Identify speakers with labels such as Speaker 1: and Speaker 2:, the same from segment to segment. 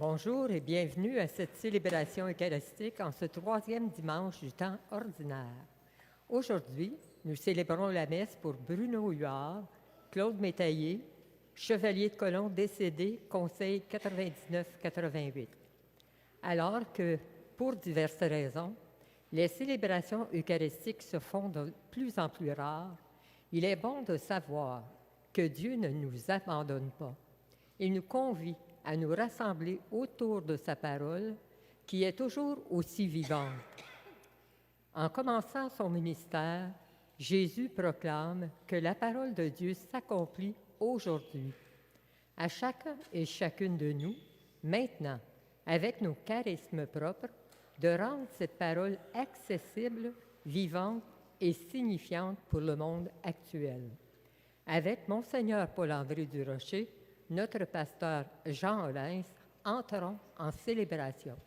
Speaker 1: Bonjour et bienvenue à cette célébration eucharistique en ce troisième dimanche du temps ordinaire. Aujourd'hui, nous célébrons la messe pour Bruno Huard, Claude Métaillé, chevalier de colon décédé, conseil 99-88. Alors que, pour diverses raisons, les célébrations eucharistiques se font de plus en plus rares, il est bon de savoir que Dieu ne nous abandonne pas. Il nous convie à nous rassembler autour de sa parole, qui est toujours aussi vivante. En commençant son ministère, Jésus proclame que la parole de Dieu s'accomplit aujourd'hui. À chacun et chacune de nous, maintenant, avec nos charismes propres, de rendre cette parole accessible, vivante et signifiante pour le monde actuel. Avec Monseigneur Paul-André Durocher, notre pasteur Jean Olens, entrons en célébration.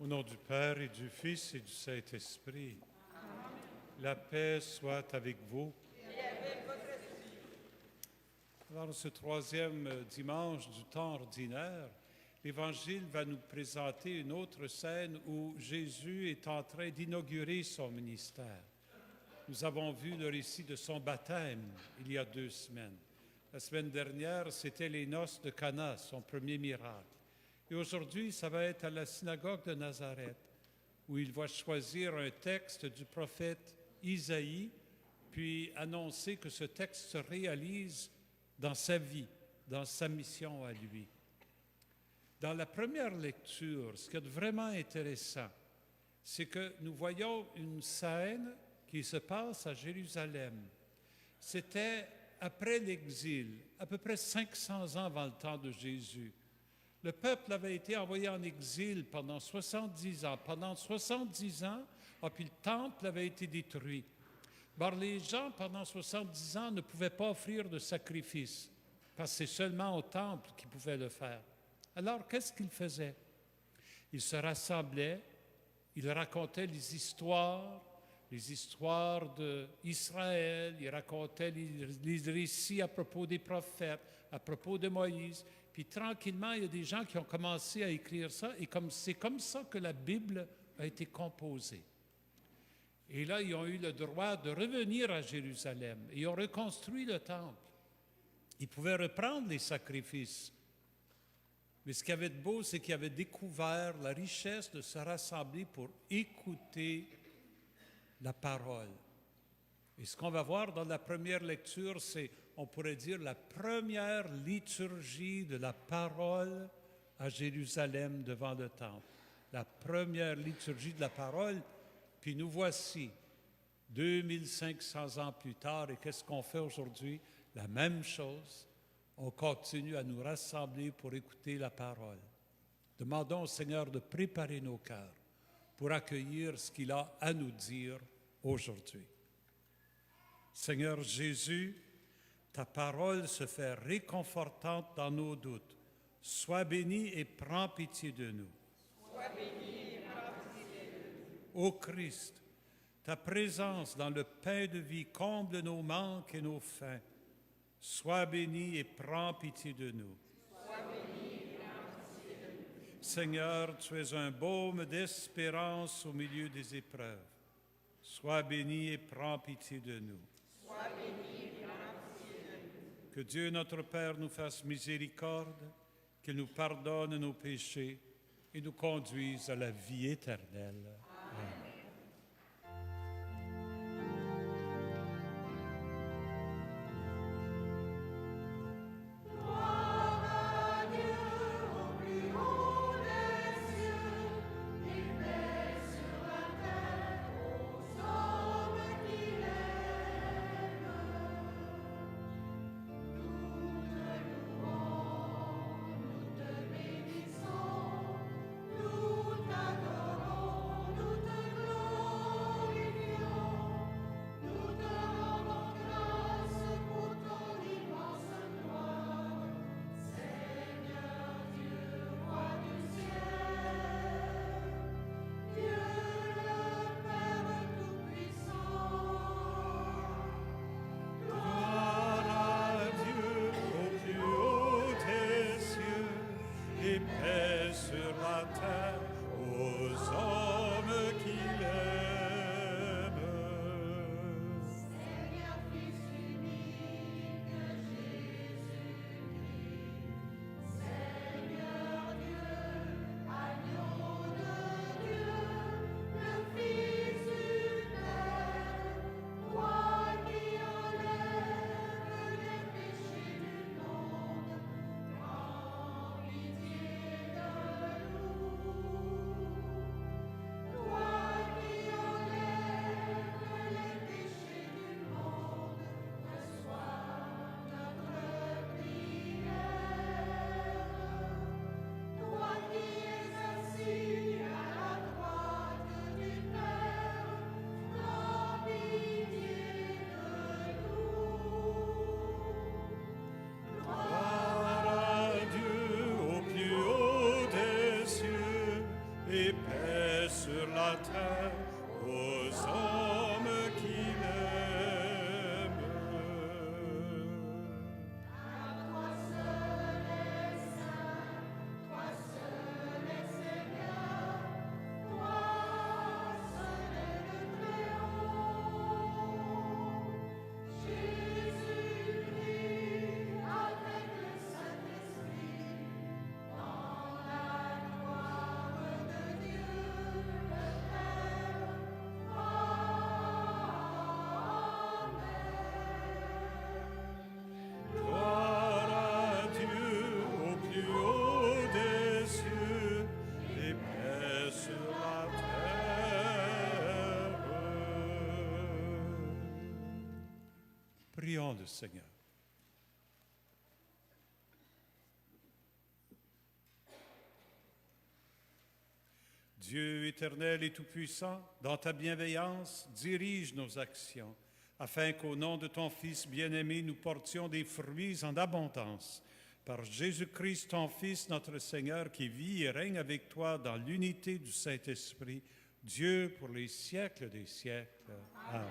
Speaker 2: Au nom du Père et du Fils et du Saint-Esprit, la paix soit avec vous.
Speaker 3: Et avec votre esprit.
Speaker 2: Alors, ce troisième dimanche du temps ordinaire, l'Évangile va nous présenter une autre scène où Jésus est en train d'inaugurer son ministère. Nous avons vu le récit de son baptême il y a 2 semaines. La semaine dernière, c'était les noces de Cana, son premier miracle. Et aujourd'hui, ça va être à la synagogue de Nazareth, où il va choisir un texte du prophète Isaïe, puis annoncer que ce texte se réalise dans sa vie, dans sa mission à lui. Dans la première lecture, ce qui est vraiment intéressant, c'est que nous voyons une scène qui se passe à Jérusalem. C'était après l'exil, à peu près 500 ans avant le temps de Jésus. Le peuple avait été envoyé en exil pendant 70 ans. Pendant 70 ans, puis le temple avait été détruit. Alors les gens, pendant 70 ans, ne pouvaient pas offrir de sacrifice, parce que c'est seulement au temple qu'ils pouvaient le faire. Alors, qu'est-ce qu'ils faisaient? Ils se rassemblaient, ils racontaient les histoires d'Israël, ils racontaient les récits à propos des prophètes, à propos de Moïse. Puis tranquillement, il y a des gens qui ont commencé à écrire ça, et c'est comme ça que la Bible a été composée. Et là, ils ont eu le droit de revenir à Jérusalem. Ils ont reconstruit le temple. Ils pouvaient reprendre les sacrifices. Mais ce qui avait de beau, c'est qu'ils avaient découvert la richesse de se rassembler pour écouter la parole. Et ce qu'on va voir dans la première lecture, c'est, on pourrait dire, la première liturgie de la parole à Jérusalem devant le temple. La première liturgie de la parole, puis nous voici, 2500 ans plus tard, et qu'est-ce qu'on fait aujourd'hui? La même chose. On continue à nous rassembler pour écouter la parole. Demandons au Seigneur de préparer nos cœurs pour accueillir ce qu'il a à nous dire aujourd'hui. Seigneur Jésus, ta parole se fait réconfortante dans nos doutes. Sois béni et prends pitié de nous.
Speaker 3: Sois béni et prends pitié de nous.
Speaker 2: Ô Christ, ta présence dans le pain de vie comble nos manques et nos faims. Sois béni et prends pitié de nous.
Speaker 3: Sois béni et prends pitié de nous.
Speaker 2: Seigneur, tu es un baume d'espérance au milieu des épreuves. Sois béni et prends pitié de nous.
Speaker 3: Sois béni et prends pitié de nous.
Speaker 2: Que Dieu notre Père nous fasse miséricorde, qu'il nous pardonne nos péchés et nous conduise à la vie éternelle. Amen. Prions le Seigneur. Dieu éternel et tout-puissant, dans ta bienveillance, dirige nos actions, afin qu'au nom de ton Fils bien-aimé, nous portions des fruits en abondance. Par Jésus-Christ, ton Fils, notre Seigneur, qui vit et règne avec toi dans l'unité du Saint-Esprit, Dieu pour les siècles des siècles. Amen.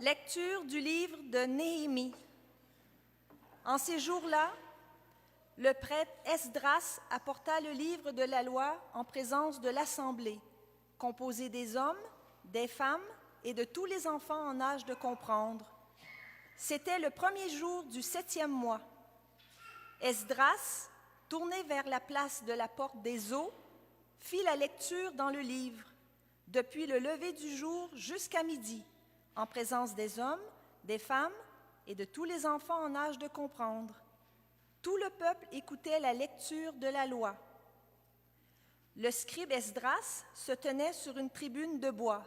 Speaker 4: Lecture du livre de Néhémie. En ces jours-là, le prêtre Esdras apporta le livre de la loi en présence de l'assemblée. composé des hommes, des femmes et de tous les enfants en âge de comprendre. C'était le premier jour du 7e mois. Esdras, tourné vers la place de la porte des eaux, fit la lecture dans le livre, depuis le lever du jour jusqu'à midi, en présence des hommes, des femmes et de tous les enfants en âge de comprendre. Tout le peuple écoutait la lecture de la loi. Le scribe Esdras se tenait sur une tribune de bois,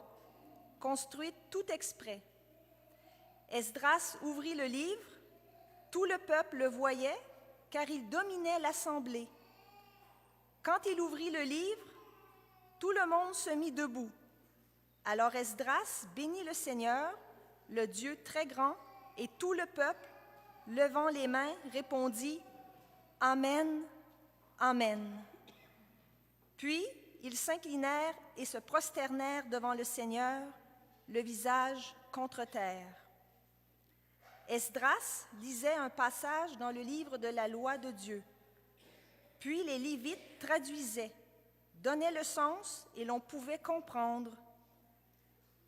Speaker 4: construite tout exprès. Esdras ouvrit le livre, tout le peuple le voyait, car il dominait l'assemblée. Quand il ouvrit le livre, tout le monde se mit debout. Alors Esdras bénit le Seigneur, le Dieu très grand, et tout le peuple, levant les mains, répondit « Amen, Amen ». Puis ils s'inclinèrent et se prosternèrent devant le Seigneur, le visage contre terre. Esdras lisait un passage dans le livre de la loi de Dieu. Puis les Lévites traduisaient, donnaient le sens et l'on pouvait comprendre.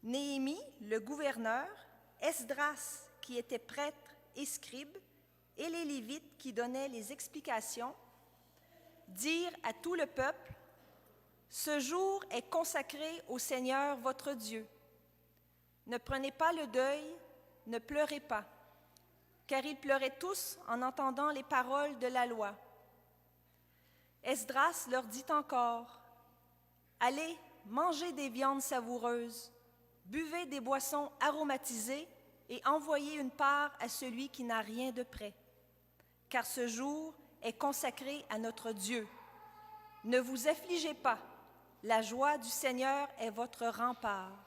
Speaker 4: Néhémie, le gouverneur, Esdras, qui était prêtre et scribe, et les Lévites qui donnaient les explications, dirent à tout le peuple, « Ce jour est consacré au Seigneur votre Dieu. Ne prenez pas le deuil, ne pleurez pas. » Car ils pleuraient tous en entendant les paroles de la loi. Esdras leur dit encore, « Allez, mangez des viandes savoureuses, buvez des boissons aromatisées et envoyez une part à celui qui n'a rien de prêt. Car ce jour est consacré à notre Dieu. Ne vous affligez pas, la joie du Seigneur est votre rempart. »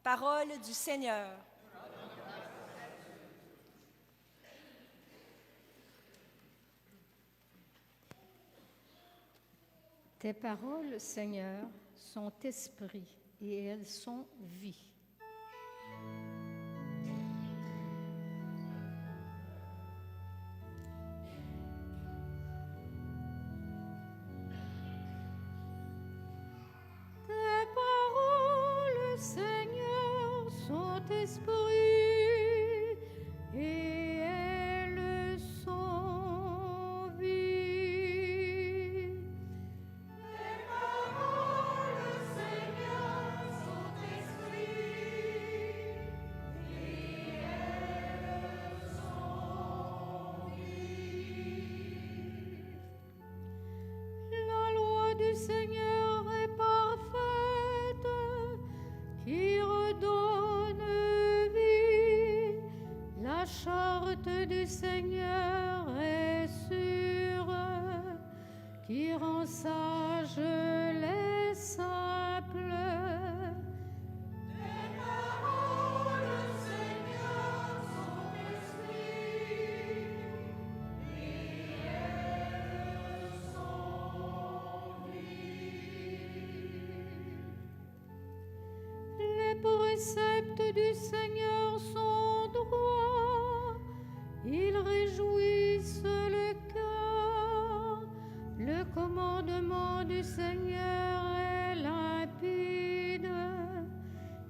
Speaker 4: Parole du Seigneur.
Speaker 3: Tes paroles, Seigneur, sont esprit et elles sont vie. Tes paroles, Seigneur, sont esprit et elles sont vie. La loi du Seigneur est parfaite, qui redonne vie. La charte du Seigneur est sûre, qui rend sages les simples. Les préceptes du Seigneur sont droits, ils réjouissent le cœur. Le commandement du Seigneur est limpide,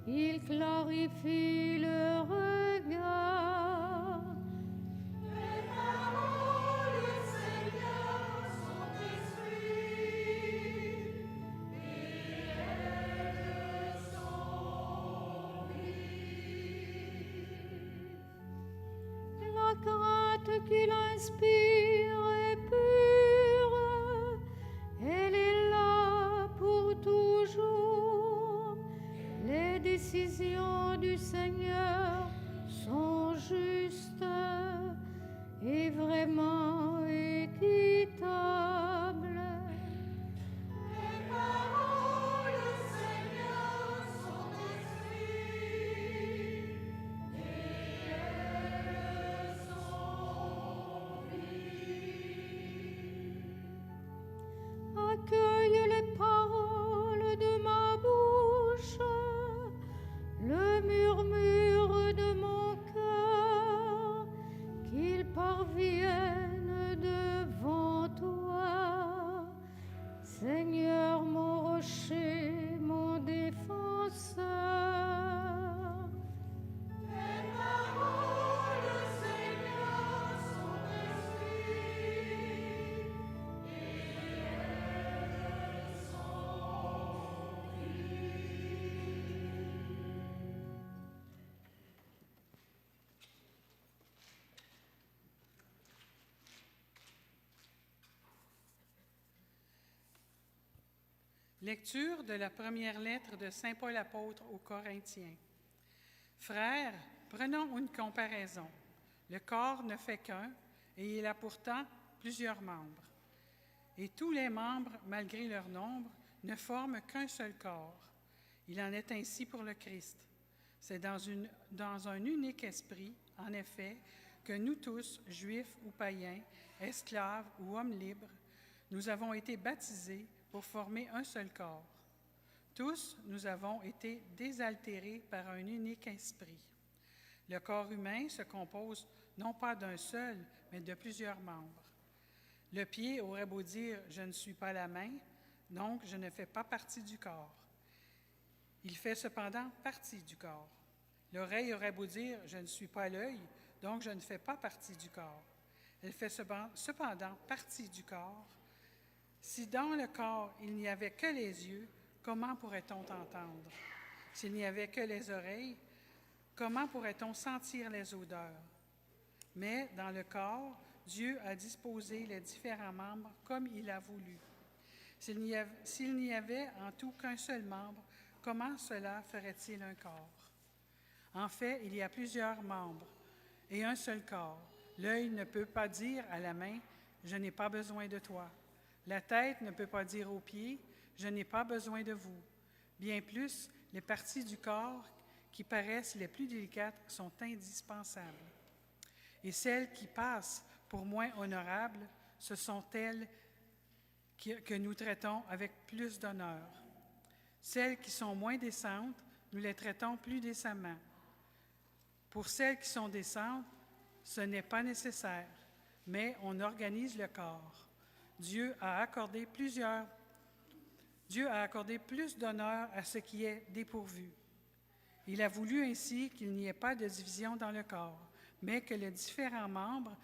Speaker 3: il clarifie le regard. Les paroles du Seigneur sont esprit. La crainte qu'il inspire est pure, elle est là pour toujours. Les décisions du Seigneur sont justes et vraiment équitables. Les paroles du Seigneur sont esprit. Accueille les paroles de ma bouche, le murmure de mon cœur, qu'il parvienne devant toi. Seigneur, mon rocher, mon
Speaker 5: Lecture de la première lettre de Saint Paul apôtre aux Corinthiens. Frères, prenons une comparaison. Le corps ne fait qu'un, et il a pourtant plusieurs membres. Et tous les membres, malgré leur nombre, ne forment qu'un seul corps. Il en est ainsi pour le Christ. C'est dans un unique esprit, en effet, que nous tous, juifs ou païens, esclaves ou hommes libres, nous avons été baptisés pour former un seul corps. Tous, nous avons été désaltérés par un unique esprit. Le corps humain se compose non pas d'un seul, mais de plusieurs membres. Le pied aurait beau dire « je ne suis pas la main », donc je ne fais pas partie du corps. Il fait cependant partie du corps. L'oreille aurait beau dire « je ne suis pas l'œil », donc je ne fais pas partie du corps. Elle fait cependant partie du corps. Si dans le corps il n'y avait que les yeux, comment pourrait-on entendre? S'il n'y avait que les oreilles, comment pourrait-on sentir les odeurs? Mais dans le corps, Dieu a disposé les différents membres comme il a voulu. S'il n'y avait en tout qu'un seul membre, comment cela ferait-il un corps? En fait, il y a plusieurs membres et un seul corps. L'œil ne peut pas dire à la main « je n'ai pas besoin de toi ». La tête ne peut pas dire aux pieds « je n'ai pas besoin de vous ». Bien plus, les parties du corps qui paraissent les plus délicates sont indispensables. Et celles qui passent pour moins honorables, ce sont elles que nous traitons avec plus d'honneur. Celles qui sont moins décentes, nous les traitons plus décemment. Pour celles qui sont décentes, ce n'est pas nécessaire, mais on organise le corps. Dieu a accordé plus d'honneur à ce qui est dépourvu. Il a voulu ainsi qu'il n'y ait pas de division dans le corps, mais que les différents membres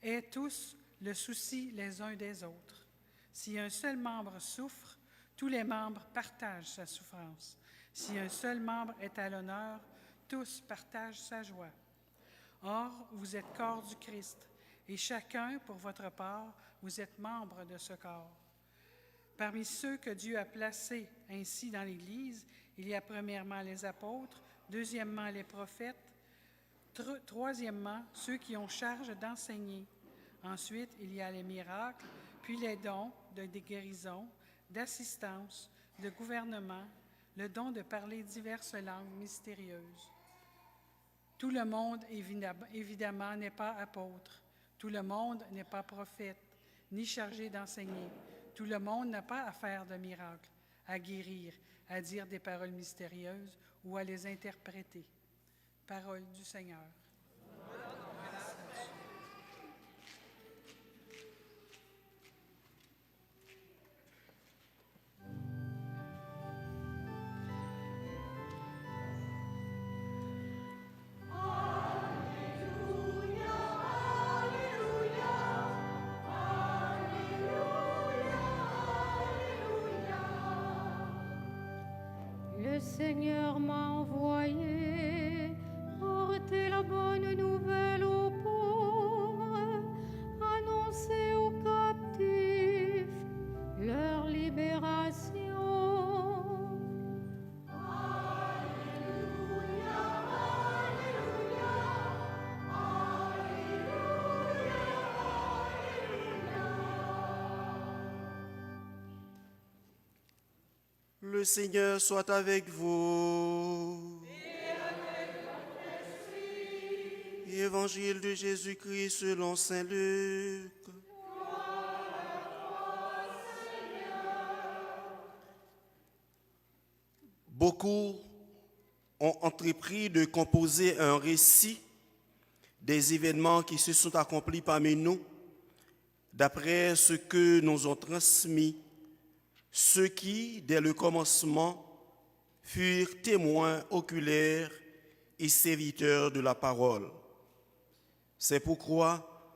Speaker 5: aient tous le souci les uns des autres. Si un seul membre souffre, tous les membres partagent sa souffrance. Si un seul membre est à l'honneur, tous partagent sa joie. Or, vous êtes corps du Christ, et chacun, pour votre part, vous êtes membre de ce corps. Parmi ceux que Dieu a placés ainsi dans l'Église, il y a premièrement les apôtres, deuxièmement les prophètes, troisièmement ceux qui ont charge d'enseigner. Ensuite, il y a les miracles, puis les dons de guérison, d'assistance, de gouvernement, le don de parler diverses langues mystérieuses. Tout le monde, évidemment, n'est pas apôtre. Tout le monde n'est pas prophète, ni chargé d'enseigner. Tout le monde n'a pas à faire de miracles, à guérir, à dire des paroles mystérieuses ou à les interpréter. Parole du Seigneur.
Speaker 3: Le Seigneur m'a envoyé porter la bonne nouvelle aux pauvres, annoncer aux captifs leur libération. Alléluia, Alléluia, Alléluia, Alléluia.
Speaker 6: Le Seigneur soit avec vous. Évangile de Jésus-Christ selon saint Luc. Beaucoup ont entrepris de composer un récit des événements qui se sont accomplis parmi nous, d'après ce que nous ont transmis ceux qui, dès le commencement, furent témoins oculaires et serviteurs de la parole. C'est pourquoi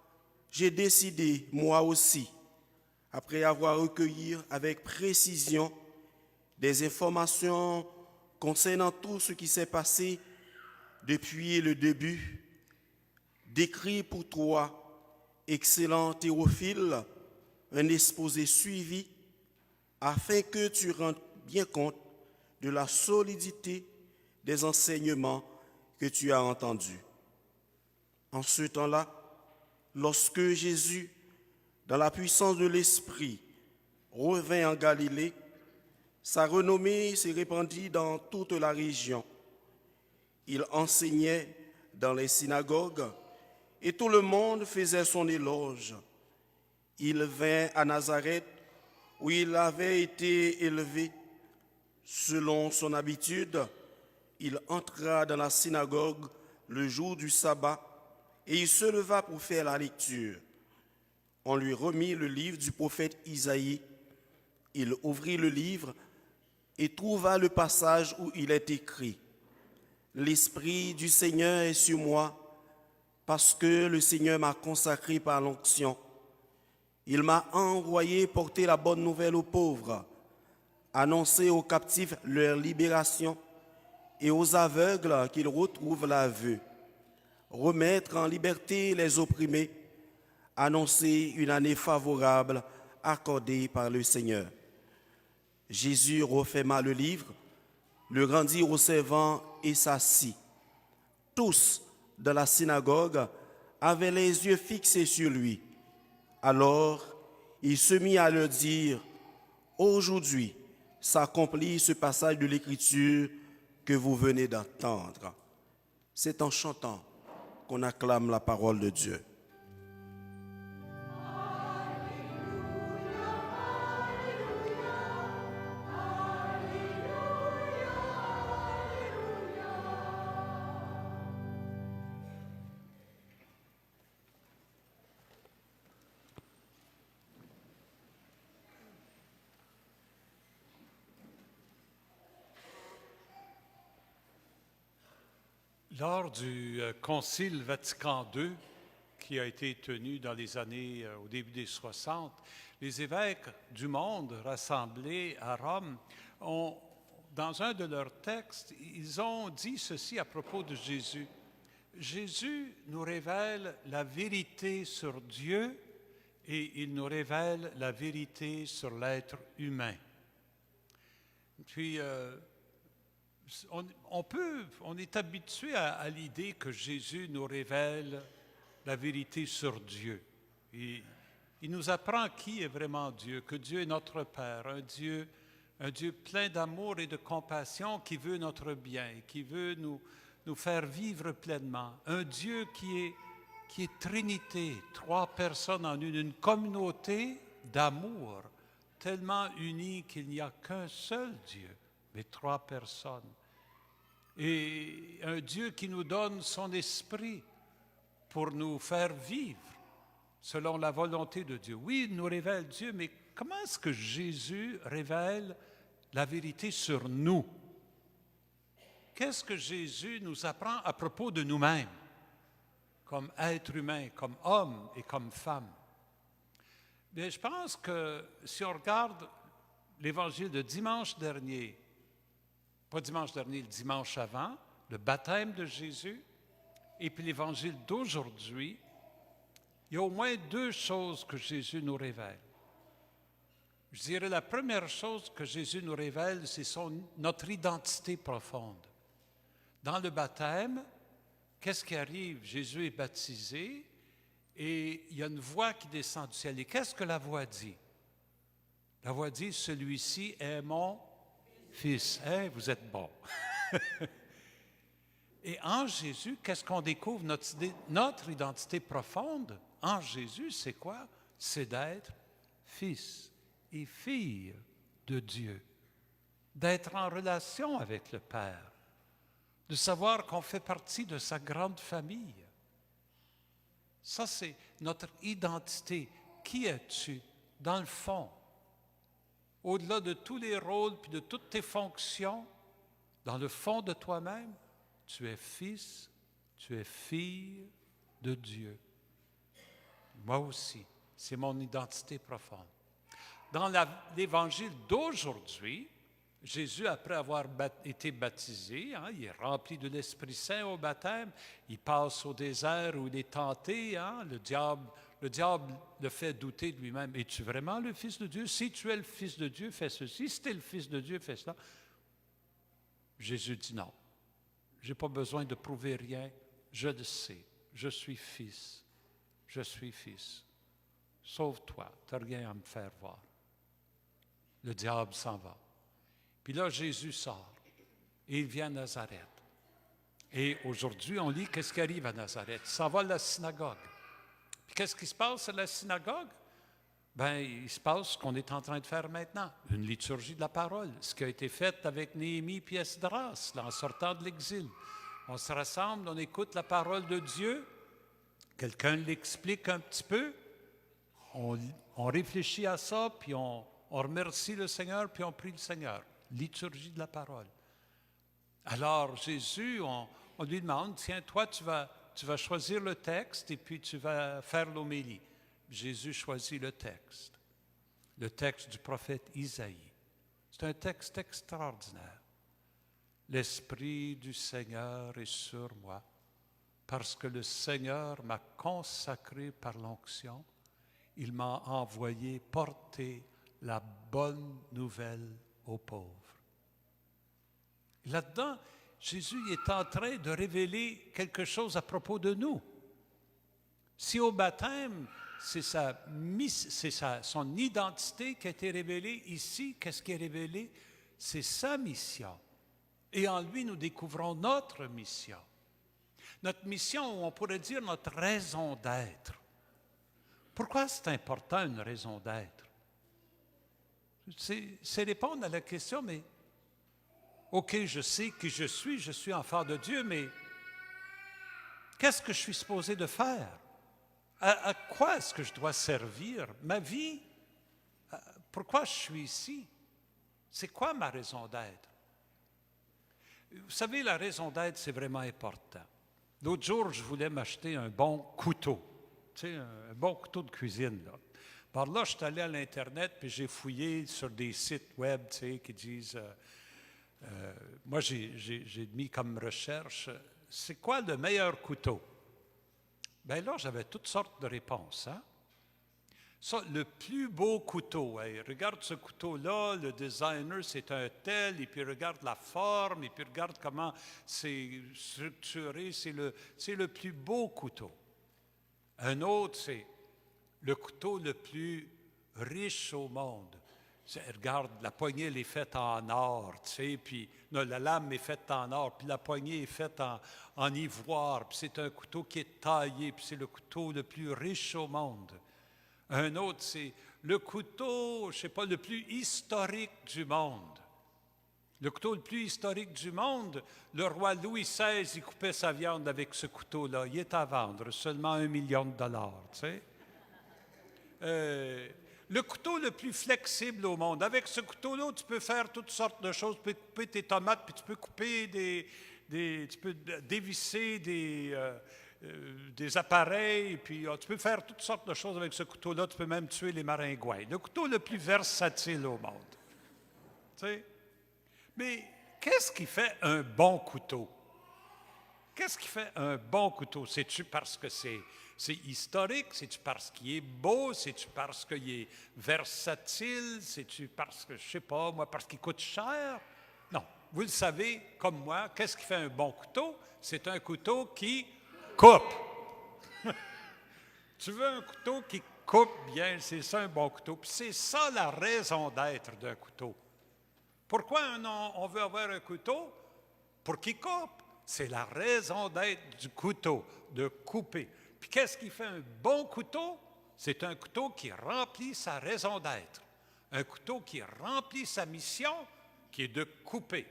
Speaker 6: j'ai décidé, moi aussi, après avoir recueilli avec précision des informations concernant tout ce qui s'est passé depuis le début, d'écrire pour toi, excellent Théophile, un exposé suivi afin que tu rendes bien compte de la solidité des enseignements que tu as entendus. En ce temps-là, lorsque Jésus, dans la puissance de l'Esprit, revint en Galilée, sa renommée s'est répandue dans toute la région. Il enseignait dans les synagogues et tout le monde faisait son éloge. Il vint à Nazareth où il avait été élevé. Selon son habitude, il entra dans la synagogue le jour du sabbat et il se leva pour faire la lecture. On lui remit le livre du prophète Isaïe. Il ouvrit le livre et trouva le passage où il est écrit « L'Esprit du Seigneur est sur moi, parce que le Seigneur m'a consacré par l'onction. Il m'a envoyé porter la bonne nouvelle aux pauvres, annoncer aux captifs leur libération et aux aveugles qu'ils retrouvent la vue, remettre en liberté les opprimés, annoncer une année favorable accordée par le Seigneur. » Jésus referma le livre, le rendit aux servants et s'assit. Tous dans la synagogue avaient les yeux fixés sur lui. Alors, il se mit à leur dire « Aujourd'hui s'accomplit ce passage de l'Écriture que vous venez d'entendre. » C'est en chantant qu'on acclame la parole de Dieu.
Speaker 2: Lors du Concile Vatican II, qui a été tenu dans les années, au début des 60, les évêques du monde rassemblés à Rome ont, dans un de leurs textes, ils ont dit ceci à propos de Jésus. Jésus nous révèle la vérité sur Dieu et il nous révèle la vérité sur l'être humain. Puis, on est habitué à l'idée que Jésus nous révèle la vérité sur Dieu. Et il nous apprend qui est vraiment Dieu, que Dieu est notre Père, un Dieu plein d'amour et de compassion qui veut notre bien, qui veut nous faire vivre pleinement. Un Dieu qui est Trinité, trois personnes en une communauté d'amour, tellement unie qu'il n'y a qu'un seul Dieu, mais trois personnes. Et un Dieu qui nous donne son esprit pour nous faire vivre selon la volonté de Dieu. Oui, il nous révèle Dieu, mais comment est-ce que Jésus révèle la vérité sur nous? Qu'est-ce que Jésus nous apprend à propos de nous-mêmes, comme êtres humains, comme hommes et comme femmes? Bien, je pense que si on regarde l'évangile de dimanche dernier, pas dimanche dernier, le dimanche avant, le baptême de Jésus, et puis l'évangile d'aujourd'hui, il y a au moins deux choses que Jésus nous révèle. Je dirais la première chose que Jésus nous révèle, c'est notre identité profonde. Dans le baptême, qu'est-ce qui arrive? Jésus est baptisé et il y a une voix qui descend du ciel. Et qu'est-ce que la voix dit? La voix dit, celui-ci est mon Fils. Hein? Vous êtes bon. Et en Jésus, qu'est-ce qu'on découvre? Notre identité profonde en Jésus, c'est quoi? C'est d'être fils et fille de Dieu, d'être en relation avec le Père, de savoir qu'on fait partie de sa grande famille. Ça, c'est notre identité. Qui es-tu? Dans le fond, au-delà de tous les rôles puis de toutes tes fonctions, dans le fond de toi-même, tu es fils, tu es fille de Dieu. Moi aussi, c'est mon identité profonde. Dans l'évangile d'aujourd'hui, Jésus, après avoir été baptisé, il est rempli de l'Esprit Saint au baptême, il passe au désert où il est tenté, le diable le diable le fait douter de lui-même. Es-tu vraiment le Fils de Dieu? Si tu es le Fils de Dieu, fais ceci. Si tu es le Fils de Dieu, fais cela. Jésus dit non. Je n'ai pas besoin de prouver rien. Je le sais. Je suis fils. Je suis fils. Sauve-toi. Tu n'as rien à me faire voir. Le diable s'en va. Puis là, Jésus sort. Et il vient à Nazareth. Et aujourd'hui, on lit qu'est-ce qui arrive à Nazareth. Il s'en va à la synagogue. Puis qu'est-ce qui se passe à la synagogue? Bien, il se passe ce qu'on est en train de faire maintenant, une liturgie de la parole, ce qui a été fait avec Néhémie et Esdras, là, en sortant de l'exil. On se rassemble, on écoute la parole de Dieu, quelqu'un l'explique un petit peu, on réfléchit à ça, puis on remercie le Seigneur, puis on prie le Seigneur. Liturgie de la parole. Alors, Jésus, on lui demande, tiens, toi, tu vas choisir le texte et puis tu vas faire l'homélie. Jésus choisit le texte du prophète Isaïe. C'est un texte extraordinaire. L'Esprit du Seigneur est sur moi, parce que le Seigneur m'a consacré par l'onction. Il m'a envoyé porter la bonne nouvelle aux pauvres. Là-dedans, Jésus est en train de révéler quelque chose à propos de nous. Si au baptême, c'est son identité qui a été révélée, ici, qu'est-ce qui est révélé? C'est sa mission. Et en lui, nous découvrons notre mission. Notre mission, on pourrait dire notre raison d'être. Pourquoi c'est important, une raison d'être? C'est répondre à la question, mais OK, je sais qui je suis enfant de Dieu, mais qu'est-ce que je suis supposé de faire? À quoi est-ce que je dois servir? Ma vie? Pourquoi je suis ici? C'est quoi ma raison d'être? Vous savez, la raison d'être, c'est vraiment important. L'autre jour, je voulais m'acheter un bon couteau, tu sais, un bon couteau de cuisine, là. Par là, je suis allé à l'Internet, puis j'ai fouillé sur des sites web, tu sais, qui disent... moi, j'ai mis comme recherche, c'est quoi le meilleur couteau? Bien là, j'avais toutes sortes de réponses. Hein? Ça, le plus beau couteau, hey, regarde ce couteau-là, le designer, c'est un tel, et puis regarde la forme, et puis regarde comment c'est structuré, c'est le plus beau couteau. Un autre, c'est le couteau le plus riche au monde. Regarde, la poignée, elle est faite en or, tu sais, puis non, la lame est faite en or, puis la poignée est faite en ivoire, puis c'est un couteau qui est taillé, puis c'est le couteau le plus riche au monde. Un autre, c'est le couteau, je ne sais pas, le plus historique du monde. Le couteau le plus historique du monde, le roi Louis XVI, il coupait sa viande avec ce couteau-là. Il est à vendre, seulement $1 million, tu sais. Le couteau le plus flexible au monde. Avec ce couteau-là, tu peux faire toutes sortes de choses. Tu peux couper tes tomates, puis tu peux couper tu peux dévisser des appareils, puis tu peux faire toutes sortes de choses avec ce couteau-là. Tu peux même tuer les maringouins. Le couteau le plus versatile au monde. Tu sais? Mais qu'est-ce qui fait un bon couteau? Qu'est-ce qui fait un bon couteau? C'est-tu parce que c'est historique? C'est-tu parce qu'il est beau? C'est-tu parce qu'il est versatile? C'est-tu parce que, je ne sais pas, moi, parce qu'il coûte cher? Non. Vous le savez, comme moi, qu'est-ce qui fait un bon couteau? C'est un couteau qui coupe. Tu veux un couteau qui coupe bien, c'est ça un bon couteau. Puis c'est ça la raison d'être d'un couteau. Pourquoi on veut avoir un couteau? Pour qu'il coupe. C'est la raison d'être du couteau, de couper. Puis qu'est-ce qui fait un bon couteau? C'est un couteau qui remplit sa raison d'être. Un couteau qui remplit sa mission, qui est de couper.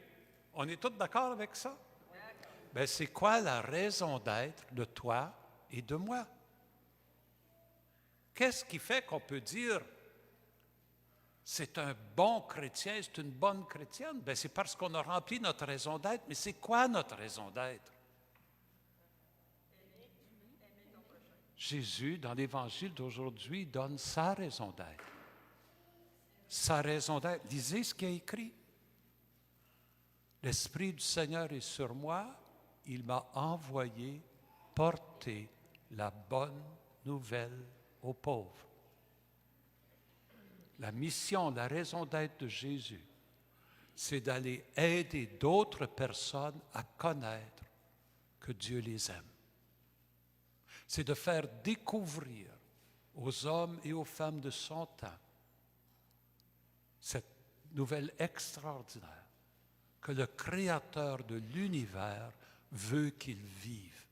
Speaker 2: On est tous d'accord avec ça? Bien, c'est quoi la raison d'être de toi et de moi? Qu'est-ce qui fait qu'on peut dire c'est un bon chrétien, c'est une bonne chrétienne? Bien, c'est parce qu'on a rempli notre raison d'être. Mais c'est quoi notre raison d'être? Jésus, dans l'Évangile d'aujourd'hui, donne sa raison d'être. Sa raison d'être. Lisez ce qu'il a écrit. L'Esprit du Seigneur est sur moi. Il m'a envoyé porter la bonne nouvelle
Speaker 7: aux pauvres. La mission, la raison d'être de Jésus, c'est d'aller aider d'autres personnes à connaître que Dieu les aime. C'est de faire découvrir aux hommes et aux femmes de son temps cette nouvelle extraordinaire que le Créateur de l'univers veut qu'ils vivent.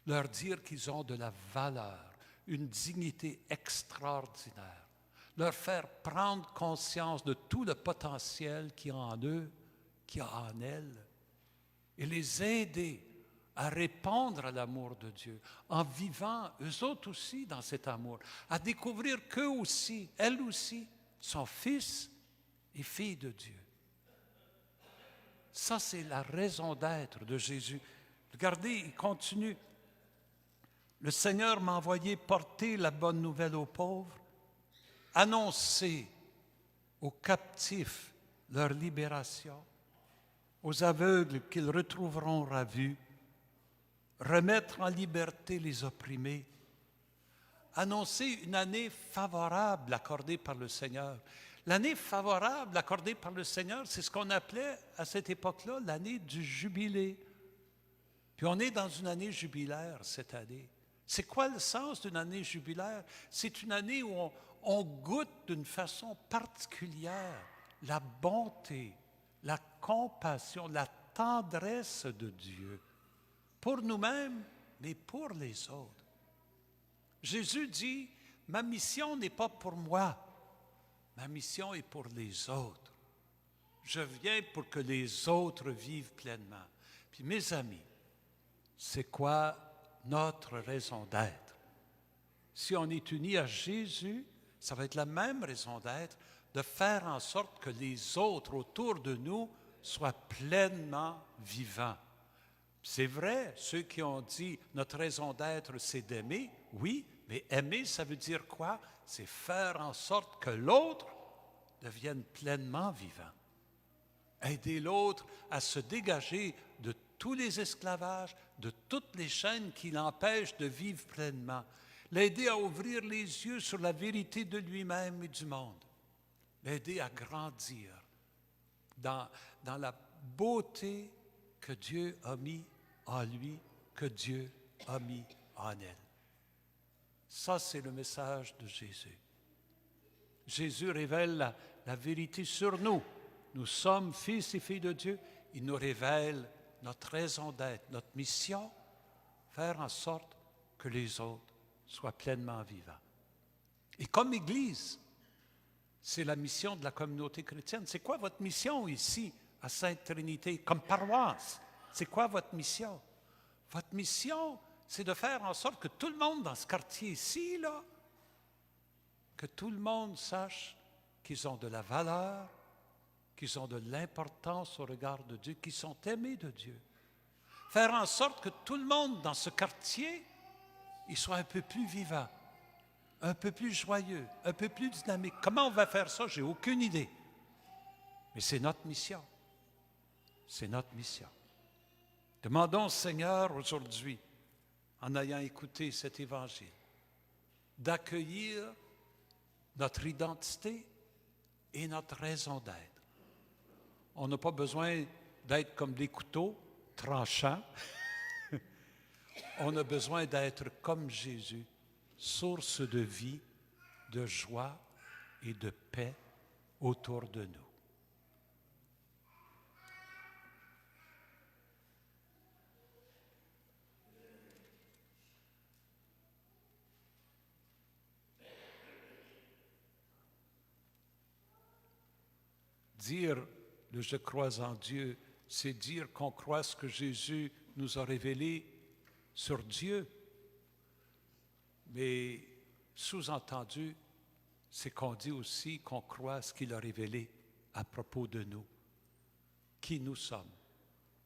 Speaker 7: Leur dire qu'ils ont de la valeur, une dignité extraordinaire. Leur faire prendre conscience de tout le potentiel qu'il y a en eux, qu'il y a en elles, et les aider à répondre à l'amour de Dieu, en vivant eux autres aussi dans cet amour, à découvrir qu'eux aussi, elles aussi, sont fils et filles de Dieu. Ça, c'est la raison d'être de Jésus. Regardez, il continue. Le Seigneur m'a envoyé porter la bonne nouvelle aux pauvres, annoncer aux captifs leur libération, aux aveugles qu'ils retrouveront la vue, remettre en liberté les opprimés, annoncer une année favorable accordée par le Seigneur. L'année favorable accordée par le Seigneur, c'est ce qu'on appelait à cette époque-là l'année du jubilé. Puis on est dans une année jubilaire cette année. C'est quoi le sens d'une année jubilaire? C'est une année où on goûte d'une façon particulière la bonté, la compassion, la tendresse de Dieu pour nous-mêmes, mais pour les autres. Jésus dit, ma mission n'est pas pour moi, ma mission est pour les autres. Je viens pour que les autres vivent pleinement. Puis mes amis, c'est quoi notre raison d'être? Si on est unis à Jésus, ça va être la même raison d'être, de faire en sorte que les autres autour de nous soient pleinement vivants. C'est vrai, ceux qui ont dit notre raison d'être, c'est d'aimer, oui, mais aimer, ça veut dire quoi? C'est faire en sorte que l'autre devienne pleinement vivant. Aider l'autre à se dégager de tous les esclavages, de toutes les chaînes qui l'empêchent de vivre pleinement. L'aider à ouvrir les yeux sur la vérité de lui-même et du monde. L'aider à grandir dans la beauté que Dieu a mis en lui, que Dieu a mis en elle. Ça, c'est le message de Jésus. Jésus révèle la vérité sur nous. Nous sommes fils et filles de Dieu. Il nous révèle notre raison d'être, notre mission, faire en sorte que les autres soient pleinement vivants. Et comme Église, c'est la mission de la communauté chrétienne. C'est quoi votre mission ici, à Sainte-Trinité, comme paroisse? C'est quoi votre mission? Votre mission, c'est de faire en sorte que tout le monde dans ce quartier-ci, là, que tout le monde sache qu'ils ont de la valeur, qu'ils ont de l'importance au regard de Dieu, qu'ils sont aimés de Dieu. Faire en sorte que tout le monde dans ce quartier, il soit un peu plus vivant, un peu plus joyeux, un peu plus dynamique. Comment on va faire ça? J'ai aucune idée. Mais c'est notre mission. C'est notre mission. Demandons au Seigneur aujourd'hui, en ayant écouté cet évangile, d'accueillir notre identité et notre raison d'être. On n'a pas besoin d'être comme des couteaux tranchants. On a besoin d'être comme Jésus, source de vie, de joie et de paix autour de nous. Dire le « je crois en Dieu », c'est dire qu'on croit ce que Jésus nous a révélé sur Dieu. Mais sous-entendu, c'est qu'on dit aussi qu'on croit ce qu'il a révélé à propos de nous. Qui nous sommes,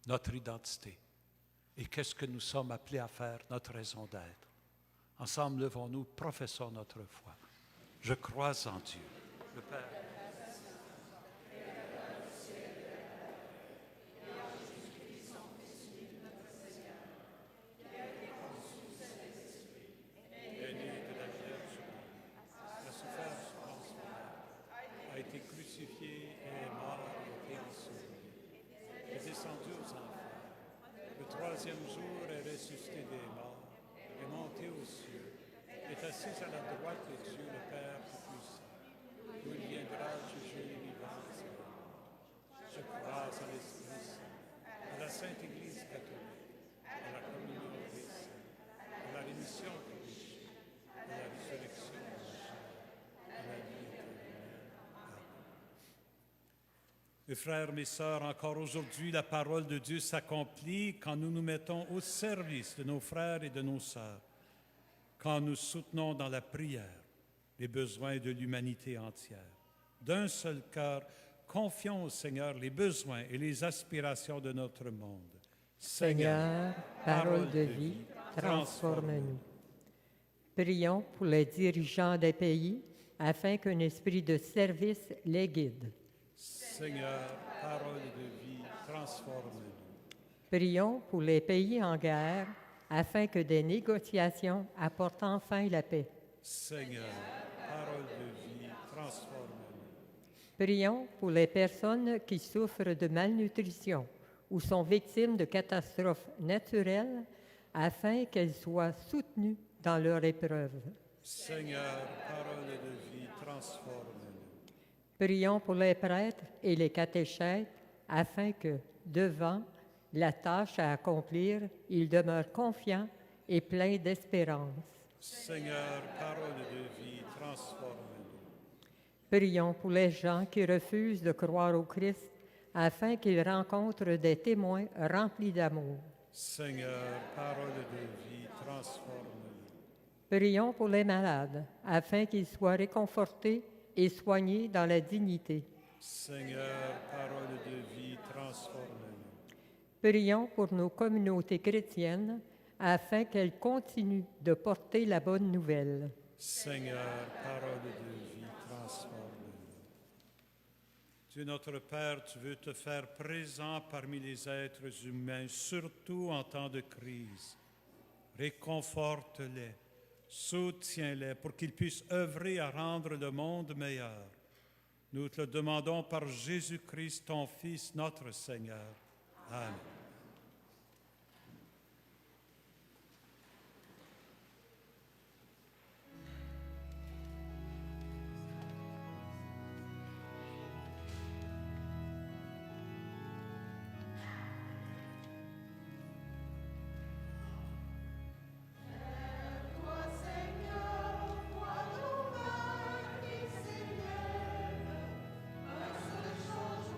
Speaker 7: notre identité, et qu'est-ce que nous sommes appelés à faire, notre raison d'être. Ensemble, levons-nous, professons notre foi. Je crois en Dieu, le Père.
Speaker 2: troisième jour est ressuscité des morts, est monté aux cieux, est assis à la droite de Dieu le Père Tout-Puissant, où il viendra juger les vivants et les morts. Je crois en l'Esprit Saint, à la Sainte Église catholique, à la communion des saints, à la rémission des péchés, à la résurrection des morts, à la vie éternelle. Mes frères, mes sœurs, encore aujourd'hui, la parole de Dieu s'accomplit quand nous nous mettons au service de nos frères et de nos sœurs, quand nous soutenons dans la prière les besoins de l'humanité entière. D'un seul cœur, confions au Seigneur les besoins et les aspirations de notre monde.
Speaker 1: Seigneur, parole de vie, transforme-nous. Prions pour les dirigeants des pays afin qu'un esprit de service les guide.
Speaker 2: Seigneur, parole de vie, transforme-nous.
Speaker 1: Prions pour les pays en guerre afin que des négociations apportent enfin la paix.
Speaker 2: Seigneur, parole de vie, transforme-nous.
Speaker 1: Prions pour les personnes qui souffrent de malnutrition ou sont victimes de catastrophes naturelles afin qu'elles soient soutenues dans leur épreuve.
Speaker 2: Seigneur, parole de vie, transforme-nous.
Speaker 1: Prions pour les prêtres et les catéchètes afin que, devant la tâche à accomplir, ils demeurent confiants et pleins d'espérance.
Speaker 2: Seigneur, parole de vie, transforme-nous.
Speaker 1: Prions pour les gens qui refusent de croire au Christ afin qu'ils rencontrent des témoins remplis d'amour.
Speaker 2: Seigneur, parole de vie, transforme-nous.
Speaker 1: Prions pour les malades afin qu'ils soient réconfortés et soignés dans la dignité.
Speaker 2: Seigneur, parole de vie, transforme-nous.
Speaker 1: Prions pour nos communautés chrétiennes afin qu'elles continuent de porter la bonne nouvelle.
Speaker 2: Seigneur, parole de vie, transforme-nous. Dieu notre Père, tu veux te faire présent parmi les êtres humains, surtout en temps de crise. Réconforte-les, soutiens-les pour qu'ils puissent œuvrer à rendre le monde meilleur. Nous te le demandons par Jésus-Christ, ton Fils, notre Seigneur. Amen.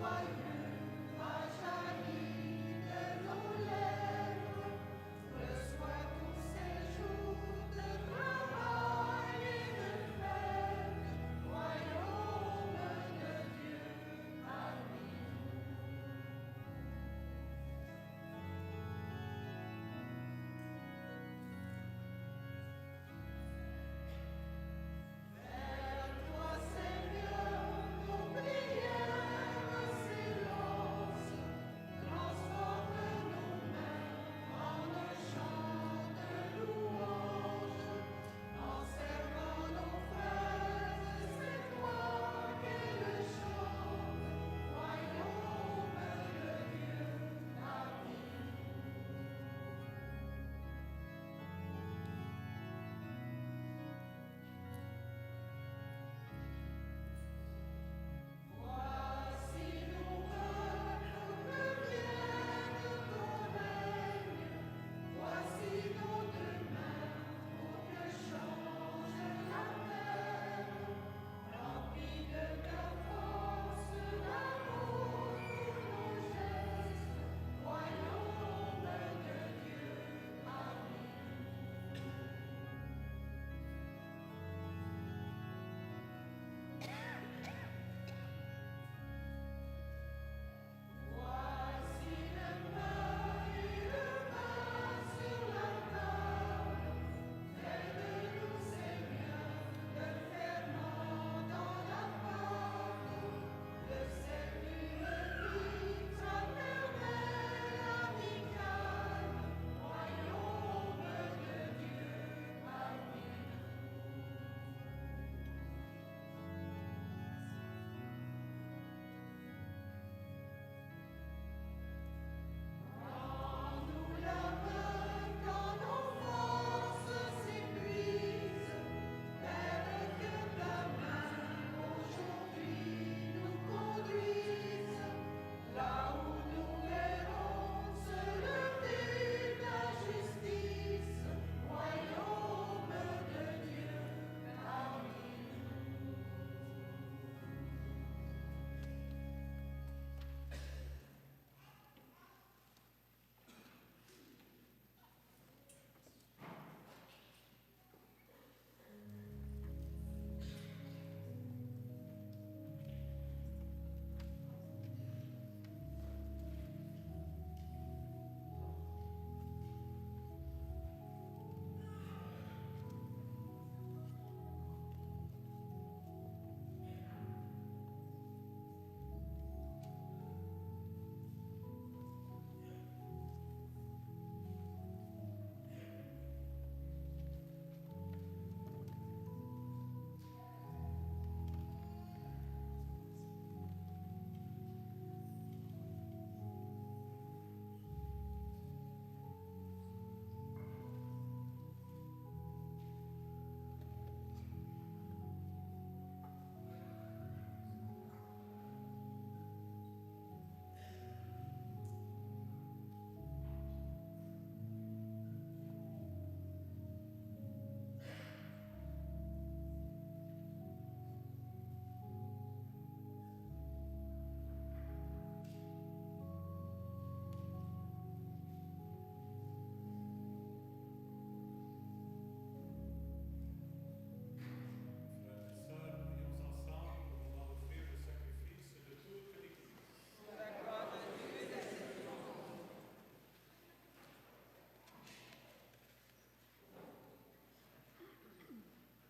Speaker 8: Joyeux, à jaillir de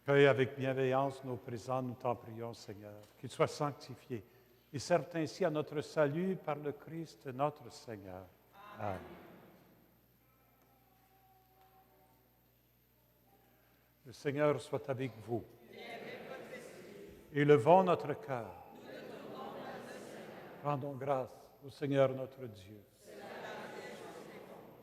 Speaker 2: Accueille avec bienveillance nos présents, nous t'en prions, Seigneur, qu'ils soient sanctifiés et servent ainsi à notre salut par le Christ notre Seigneur. Amen. Le Seigneur soit avec vous. Élevons notre cœur. Rendons grâce au Seigneur notre Dieu.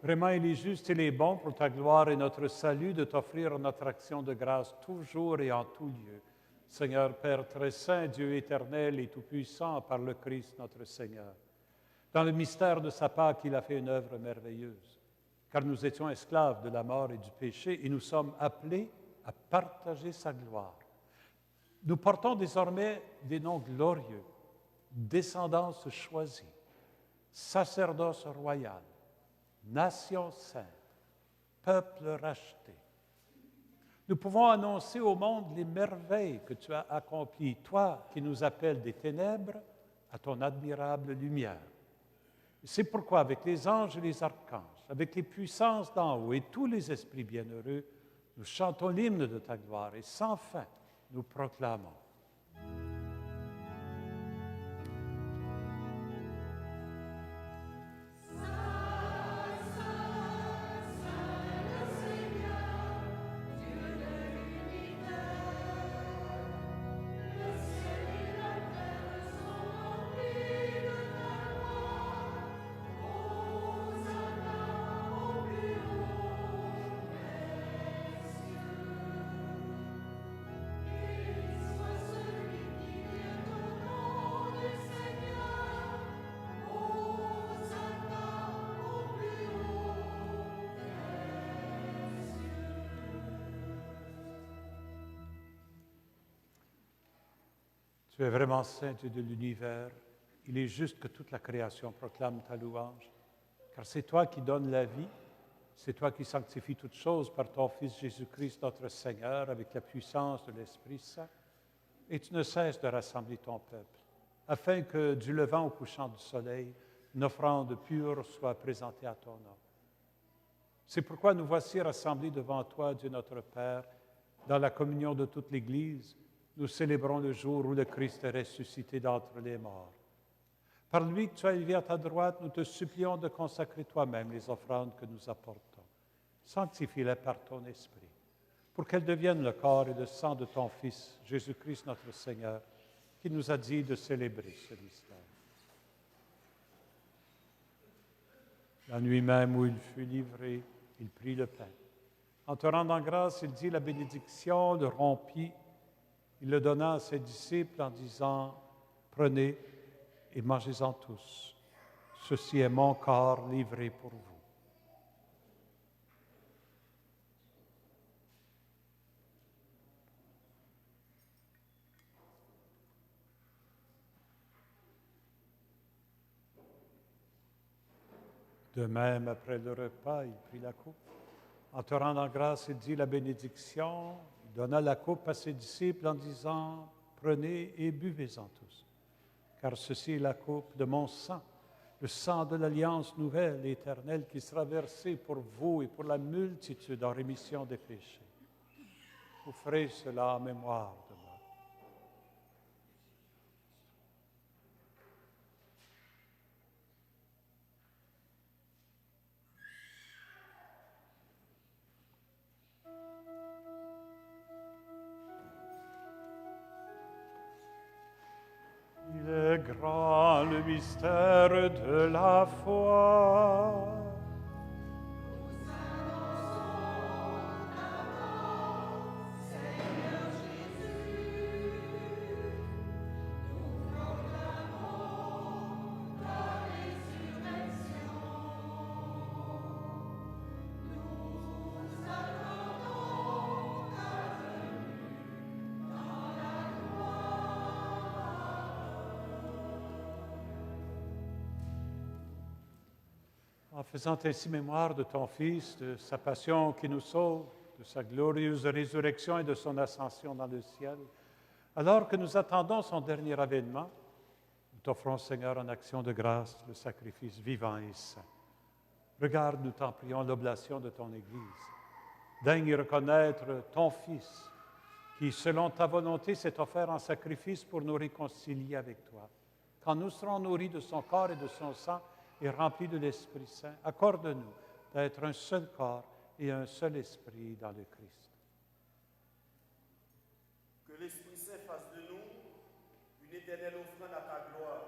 Speaker 2: Vraiment, il est juste et il est bon pour ta gloire et notre salut de t'offrir notre action de grâce toujours et en tout lieu. Seigneur Père très saint, Dieu éternel et tout-puissant, par le Christ notre Seigneur. Dans le mystère de sa Pâque, il a fait une œuvre merveilleuse, car nous étions esclaves de la mort et du péché et nous sommes appelés à partager sa gloire. Nous portons désormais des noms glorieux, descendance choisie, sacerdoce royal, nation sainte, peuple racheté. Nous pouvons annoncer au monde les merveilles que tu as accomplies, toi qui nous appelles des ténèbres à ton admirable lumière. C'est pourquoi, avec les anges et les archanges, avec les puissances d'en haut et tous les esprits bienheureux, nous chantons l'hymne de ta gloire et sans fin, nous proclamons. Tu es vraiment saint Dieu de l'univers. Il est juste que toute la création proclame ta louange, car c'est toi qui donnes la vie, c'est toi qui sanctifies toutes choses par ton Fils Jésus-Christ notre Seigneur avec la puissance de l'Esprit Saint, et tu ne cesses de rassembler ton peuple, afin que du levant au couchant du soleil, une offrande pure soit présentée à ton nom. C'est pourquoi nous voici rassemblés devant toi, Dieu notre Père, dans la communion de toute l'Église. Nous célébrons le jour où le Christ est ressuscité d'entre les morts. Par lui que tu as élevé à ta droite, nous te supplions de consacrer toi-même les offrandes que nous apportons. Sanctifie-les par ton Esprit, pour qu'elles deviennent le corps et le sang de ton Fils, Jésus-Christ notre Seigneur, qui nous a dit de célébrer ce mystère. La nuit même où il fut livré, il prit le pain. En te rendant grâce, il dit la bénédiction, le rompit. Il le donna à ses disciples en disant, « Prenez et mangez-en tous. Ceci est mon corps livré pour vous. » De même, après le repas, il prit la coupe. En te rendant grâce, il dit la bénédiction. Il donna la coupe à ses disciples en disant, « Prenez et buvez-en tous, car ceci est la coupe de mon sang, le sang de l'alliance nouvelle et éternelle qui sera versé pour vous et pour la multitude en rémission des péchés. Vous ferez cela en mémoire de moi. » Il est grand le mystère de la foi. En faisant ainsi mémoire de ton Fils, de sa passion qui nous sauve, de sa glorieuse résurrection et de son ascension dans le ciel, alors que nous attendons son dernier avènement, nous t'offrons, Seigneur, en action de grâce, le sacrifice vivant et saint. Regarde, nous t'en prions, l'oblation de ton Église. Daigne reconnaître ton Fils
Speaker 7: qui, selon ta volonté, s'est offert en sacrifice pour nous réconcilier avec toi. Quand nous serons nourris de son corps et de son sang et remplis de l'Esprit Saint, accorde-nous d'être un seul corps et un seul esprit dans le Christ.
Speaker 6: Que l'Esprit Saint fasse de nous une éternelle offrande à ta gloire,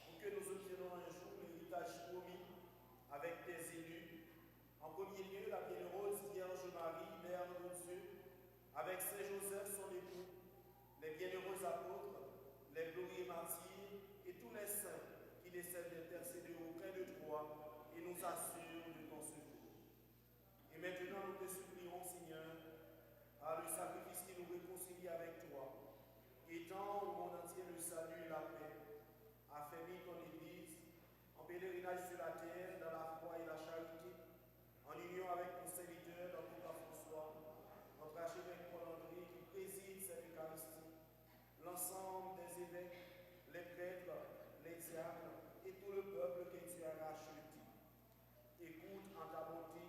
Speaker 6: pour que nous obtiendrons un jour l'héritage promis avec tes élus. En premier lieu, la bienheureuse Vierge Marie, Mère de Dieu, avec Saint Joseph, son époux, les bienheureux apôtres, les glorieux martyrs et tous les saints qui essaient d'intercéder auprès de toi et nous assurent de ton secours. Et maintenant, nous te supplions, Seigneur, par le sacrifice qui nous réconcilie avec toi, étends au monde entier le salut et la paix, affermis ton Église en pèlerinage sur la terre, dans la foi et la charité, en union avec ton serviteur, dans tout François, notre archevêque Paul-André qui préside cette Eucharistie, l'ensemble des évêques, les prêtres, les diacres et tout le peuple que tu as racheté. Écoute en ta bonté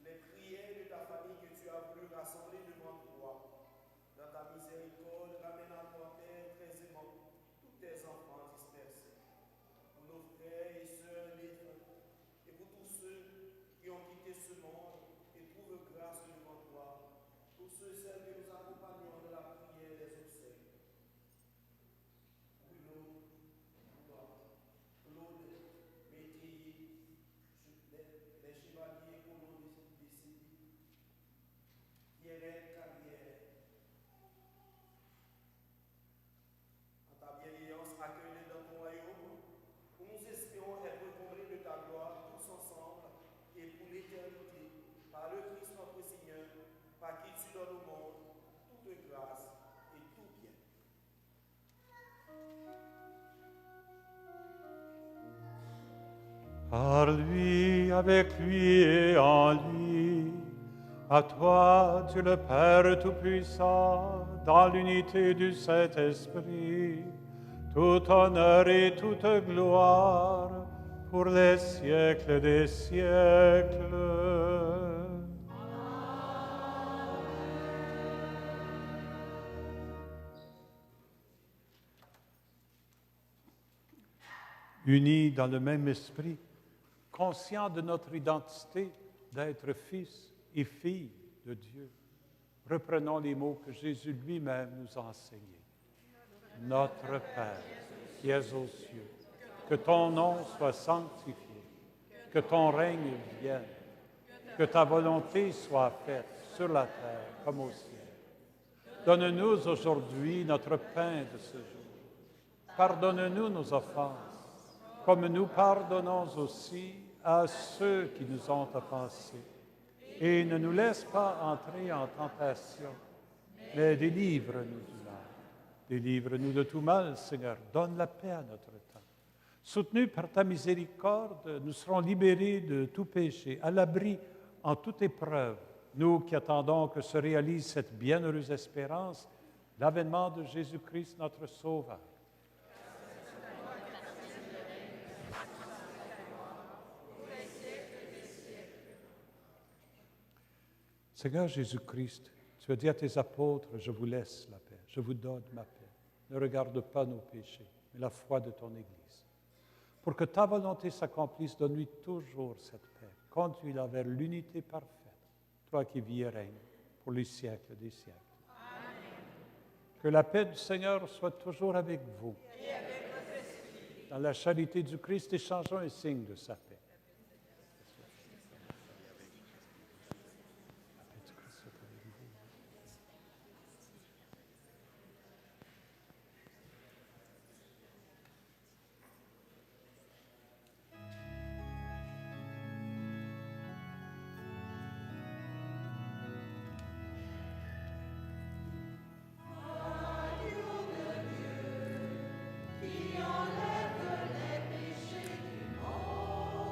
Speaker 6: les prières de ta famille que tu as voulu rassembler devant toi. Dans ta miséricorde, ramène à toi, Père, très aimant, tous tes enfants dispersés. Pour nos frères et sœurs défunts, et pour tous ceux qui ont quitté ce monde et trouvent grâce devant toi, pour ceux et celles que nous accompagnons de la prière des obsèques. Bruno, Claude, Métayer, les chevaliers colons décédés, Pierrette Carrière. En ta bienveillance, accueille-les dans ton royaume, où nous espérons être comblés de ta gloire tous ensemble et pour l'éternité, par le Christ notre Seigneur, par qui tu donnes au monde toute grâce et tout bien.
Speaker 7: Par lui, avec lui et en lui, à toi, Dieu le Père Tout-Puissant, dans l'unité du Saint-Esprit, tout honneur et toute gloire pour les siècles des siècles. Unis dans le même esprit, conscients de notre identité d'être fils et filles de Dieu, reprenons les mots que Jésus lui-même nous a enseignés. Notre Père, qui es aux cieux, que ton nom soit sanctifié, que ton règne vienne, que ta volonté soit faite sur la terre comme au ciel. Donne-nous aujourd'hui notre pain de ce jour. Pardonne-nous nos offenses, comme nous pardonnons aussi à ceux qui nous ont offensés. Et ne nous laisse pas entrer en tentation, mais délivre-nous du mal. Délivre-nous de tout mal, Seigneur. Donne la paix à notre temps. Soutenus par ta miséricorde, nous serons libérés de tout péché, à l'abri en toute épreuve. Nous qui attendons que se réalise cette bienheureuse espérance, l'avènement de Jésus-Christ, notre Sauveur. Seigneur Jésus-Christ, tu as dit à tes apôtres, je vous laisse la paix, je vous donne ma paix. Ne regarde pas nos péchés, mais la foi de ton Église. Pour que ta volonté s'accomplisse, donne-lui toujours cette paix. Conduis-la vers l'unité parfaite, toi qui vis et règnes pour les siècles des siècles. Amen. Que la paix du Seigneur soit toujours avec vous. Et avec votre esprit. Dans la charité du Christ, échangeons un signe de sa paix.
Speaker 8: Qui enlève les péchés du monde.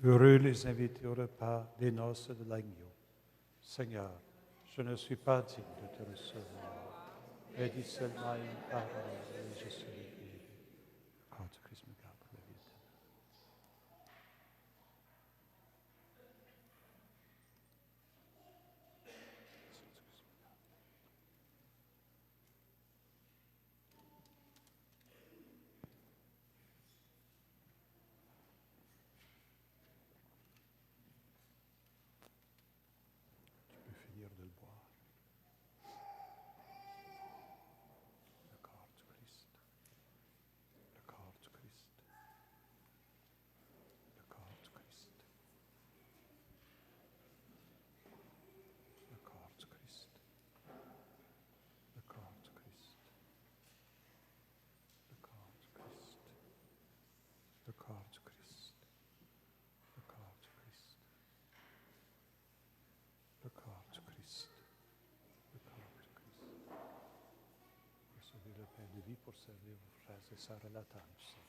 Speaker 7: Heureux les invités au repas des noces de l'agneau. Seigneur, je ne suis pas digne de te recevoir, mais dis seulement une parole et je serai guéri. Quand Christ me garde pour la vie éternelle. Tu peux finir de le boire. Le corps du Christ. Le corps du Christ. Le corps du Christ. Le corps du Christ. Le corps du Christ. Le corps du Christ. Le corps du Christ. Le corps du Christ. Le corps du Christ. Le corps du Christ. Recevez le pain de vie pour servir vos frères et sœurs à la table du Seigneur.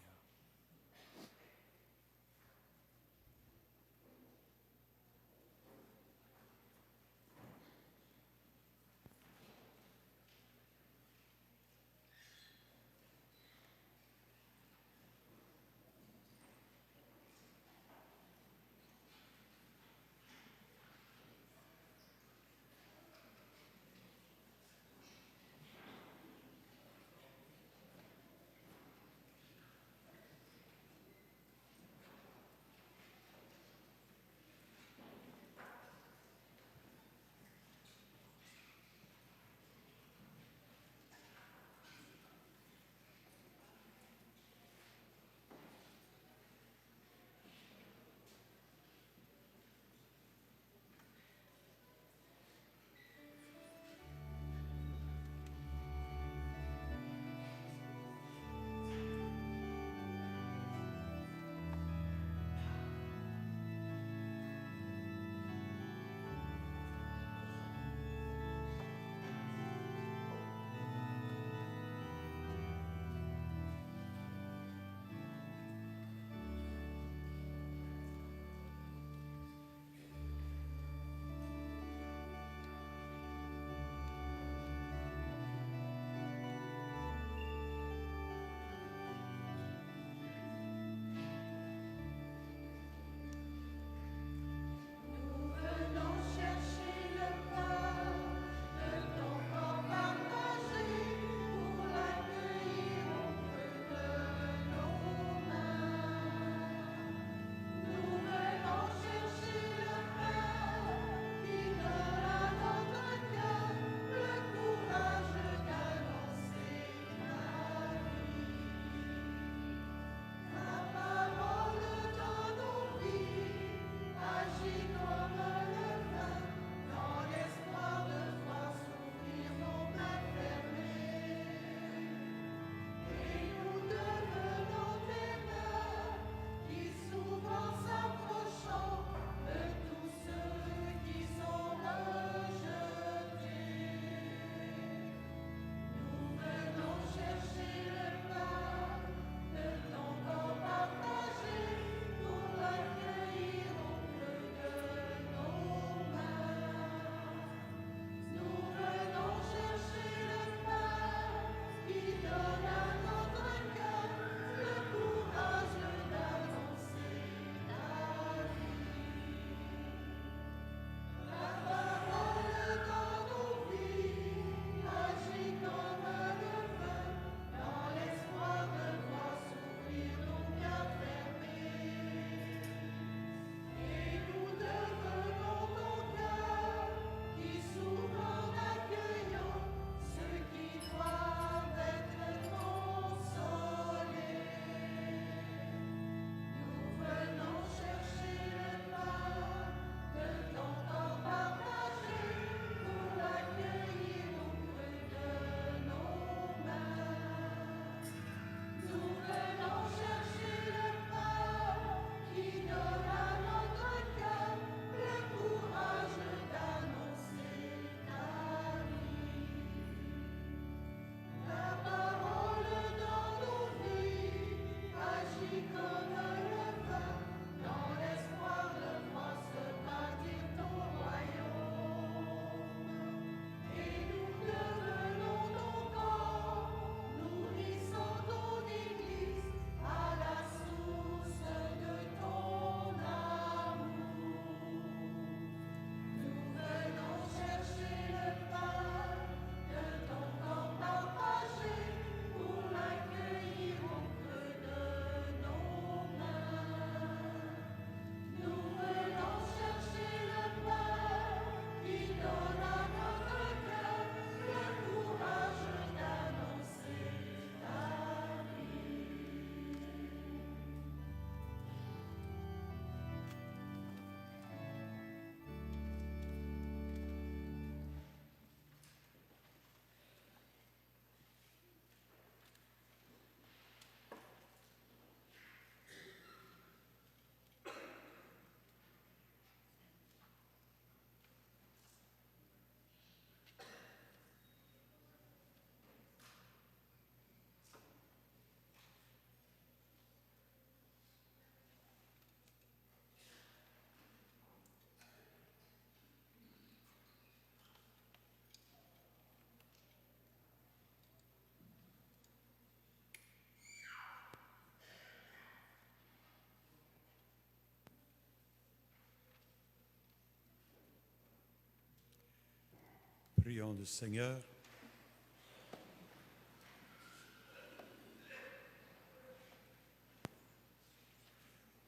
Speaker 2: Prions le Seigneur.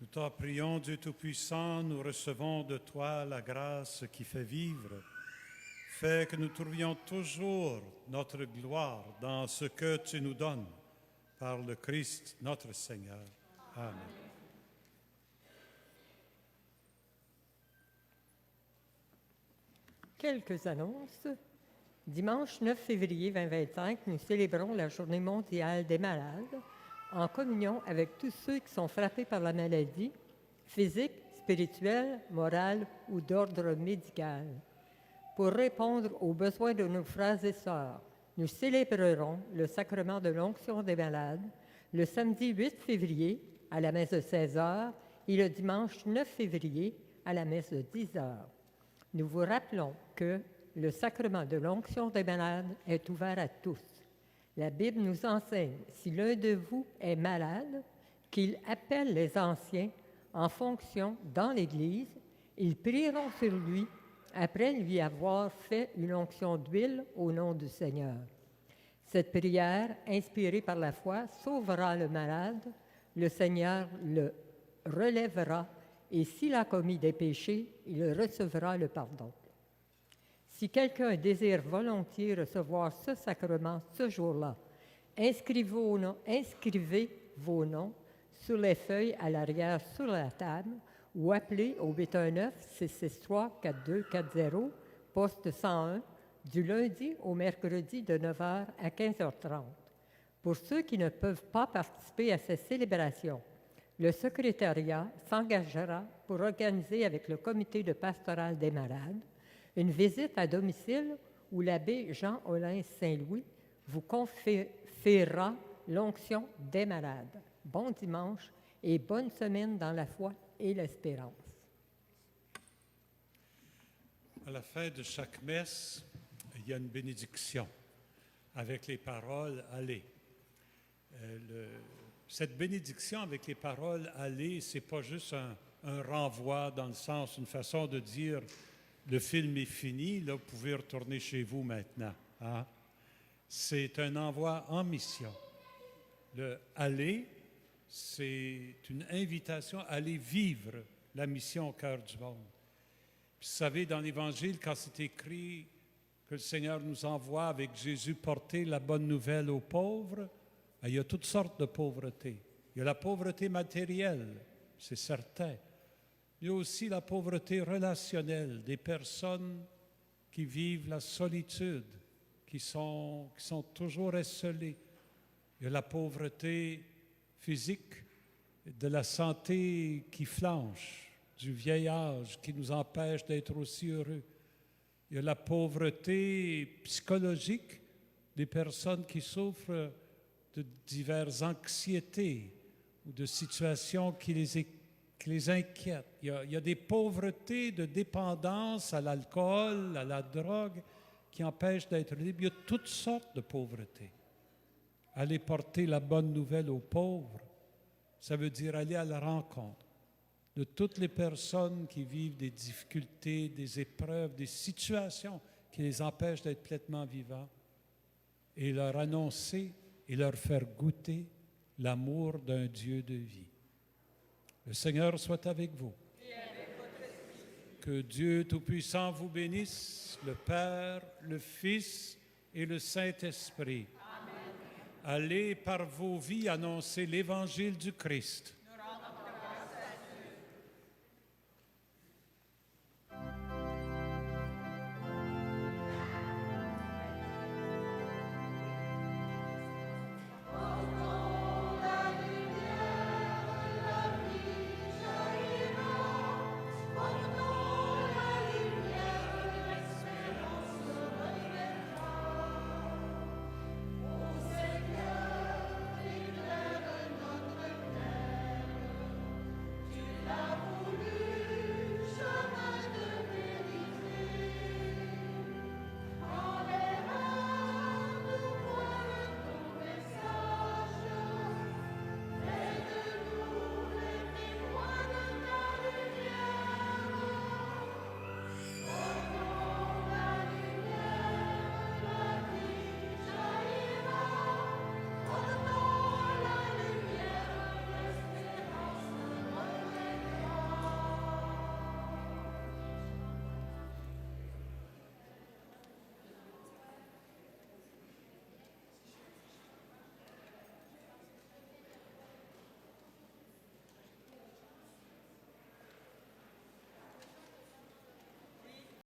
Speaker 2: Nous t'en prions, Dieu Tout-Puissant, nous recevons de toi la grâce qui fait vivre. Fais que nous trouvions toujours notre gloire dans ce que tu nous donnes, par le Christ notre Seigneur. Amen.
Speaker 1: Quelques annonces. Dimanche 9 février 2025, nous célébrons la Journée mondiale des malades en communion avec tous ceux qui sont frappés par la maladie physique, spirituelle, morale ou d'ordre médical. Pour répondre aux besoins de nos frères et sœurs, nous célébrerons le sacrement de l'onction des malades le samedi 8 février à la messe de 16h et le dimanche 9 février à la messe de 10h. Nous vous rappelons que le sacrement de l'onction des malades est ouvert à tous. La Bible nous enseigne, si l'un de vous est malade, qu'il appelle les anciens en fonction dans l'Église, ils prieront sur lui après lui avoir fait une onction d'huile au nom du Seigneur. Cette prière, inspirée par la foi, sauvera le malade, le Seigneur le relèvera et s'il a commis des péchés, il recevra le pardon. Si quelqu'un désire volontiers recevoir ce sacrement ce jour-là, inscrivez vos noms sur les feuilles à l'arrière sur la table ou appelez au 819-663-4240, poste 101, du lundi au mercredi de 9h à 15h30. Pour ceux qui ne peuvent pas participer à ces célébrations, le secrétariat s'engagera pour organiser avec le comité de pastoral des malades une visite à domicile où l'abbé Jean-Olin Saint-Louis vous conférera l'onction des malades. Bon dimanche et bonne semaine dans la foi et l'espérance.
Speaker 2: À la fin de chaque messe, il y a une bénédiction avec les paroles « Allez ». Cette bénédiction avec les paroles « Allez », ce n'est pas juste un renvoi dans le sens, une façon de dire « le film est fini, là, vous pouvez retourner chez vous maintenant ». Hein? C'est un envoi en mission. Le « Allez », c'est une invitation à aller vivre la mission au cœur du monde. Puis, vous savez, dans l'Évangile, quand c'est écrit que le Seigneur nous envoie avec Jésus porter la bonne nouvelle aux pauvres, il y a toutes sortes de pauvreté. Il y a la pauvreté matérielle, c'est certain. Il y a aussi la pauvreté relationnelle, des personnes qui vivent la solitude, qui sont toujours esselées. Il y a la pauvreté physique, de la santé qui flanche, du vieil âge qui nous empêche d'être aussi heureux. Il y a la pauvreté psychologique des personnes qui souffrent de diverses anxiétés ou de situations qui les inquiètent. Il y a des pauvretés de dépendance à l'alcool, à la drogue, qui empêchent d'être libres. Il y a toutes sortes de pauvretés. Aller porter la bonne nouvelle aux pauvres, ça veut dire aller à la rencontre de toutes les personnes qui vivent des difficultés, des épreuves, des situations qui les empêchent d'être pleinement vivants et leur annoncer et leur faire goûter l'amour d'un Dieu de vie. Le Seigneur soit avec vous. Que Dieu Tout-Puissant vous bénisse, le Père, le Fils et le Saint-Esprit. Allez par vos vies annoncer l'Évangile du Christ.